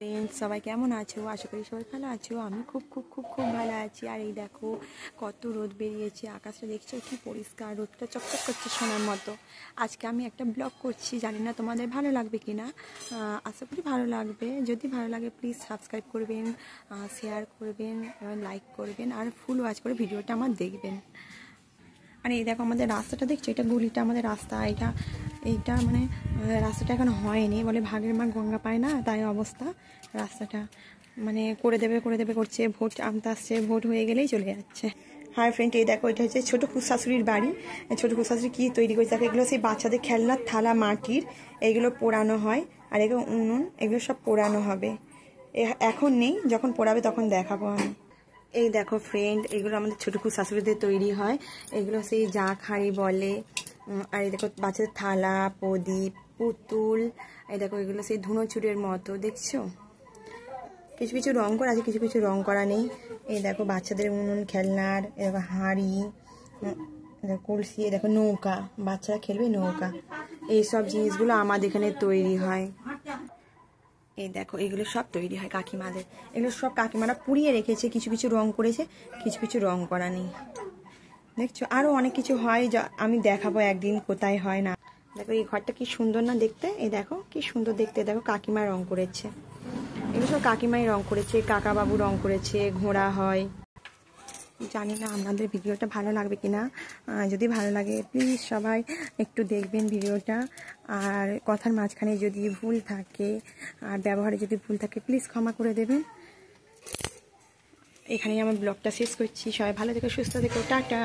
Friends সবাই কেমন আছো? আশা করি সবাই ভালো আছো। আমি খুব খুব খুব খুব ভালো আছি। আর এই দেখো কত রোদ বেরিয়েছে, আকাশটা দেখছো কি পরিষ্কার, রোদটা চকচক করছে সোনার মতো। আজকে আমি একটা ব্লগ করছি, জানি না তোমাদের ভালো লাগবে কি না। আশা করি ভালো লাগবে। যদি ভালো লাগে প্লিজ সাবস্ক্রাইব করবেন, শেয়ার করবেন, লাইক করবেন আর ফুল ওয়াচ করে ভিডিওটা আমার দেখবেন। মানে এই দেখো আমাদের রাস্তাটা দেখছো, এটা গলিটা আমাদের রাস্তা। এইটা মানে রাস্তাটা এখন হয়নি বলে, ভাগের মা গঙ্গা পায় না, তাই অবস্থা। রাস্তাটা মানে করে দেবে করছে, ভোট আনতে আসছে, ভোট হয়ে গেলেই চলে যাচ্ছে। হাই ফ্রেন্ড, এই দেখো এটা হচ্ছে ছোটো শাশুড়ির বাড়ি। ছোটো শাশুড়ি কী তৈরি করেছে দেখো, এগুলো সেই বাচ্চাদের খেলনার থালা মাটির, এইগুলো পোড়ানো হয়। আর এগুলো উনুন, এগুলো সব পোড়ানো হবে। এখন নেই, যখন পোড়াবে তখন দেখাবো আমি। এই দেখো ফ্রেন্ড, এগুলো আমাদের ছোটো শাশুড়িদের তৈরি হয়। এগুলো সেই জাক হাঁড়ি বলে। আর এই দেখো বাচ্চাদের থালা, প্রদীপ, পুতুল। এই দেখো এগুলো সেই ধুনো চুরের মতো, দেখছো? কিছু কিছু রং করা আছে, কিছু কিছু রং করা নেই। এই দেখো বাচ্চাদের উনুন খেলনার, এই দেখো হাঁড়ি, কলসি, এই দেখো নৌকা, বাচ্চারা খেলবে নৌকা। এইসব জিনিসগুলো আমাদের এখানে তৈরি হয়। এই দেখো এগুলো সব তৈরি হয় কাকিমাদের। এগুলো সব কাকিমারা পুড়িয়ে রেখেছে, কিছু কিছু রং করেছে, কিছু কিছু রং করা নেই। দেখছো আরও অনেক কিছু হয়, যা আমি দেখাবো একদিন কোথায় হয় না। দেখো এই ঘরটা কি সুন্দর না দেখতে, এই দেখো কি সুন্দর দেখতে। দেখো কাকিমা রং করেছে, এগুলো সব কাকিমাই রং করেছে, কাকা বাবু রং করেছে, ঘোড়া হয়। জানি না আপনাদের ভিডিওটা ভালো লাগবে কিনা। যদি ভালো লাগে প্লিজ সবাই একটু দেখবেন ভিডিওটা। আর কথার মাঝখানে যদি ভুল থাকে আর ব্যবহারে যদি ভুল থাকে প্লিজ ক্ষমা করে দেবেন। এখানেই আমার ব্লগটা শেষ করছি। সবাই ভালো থেকো, সুস্থ থেকো, টাটা।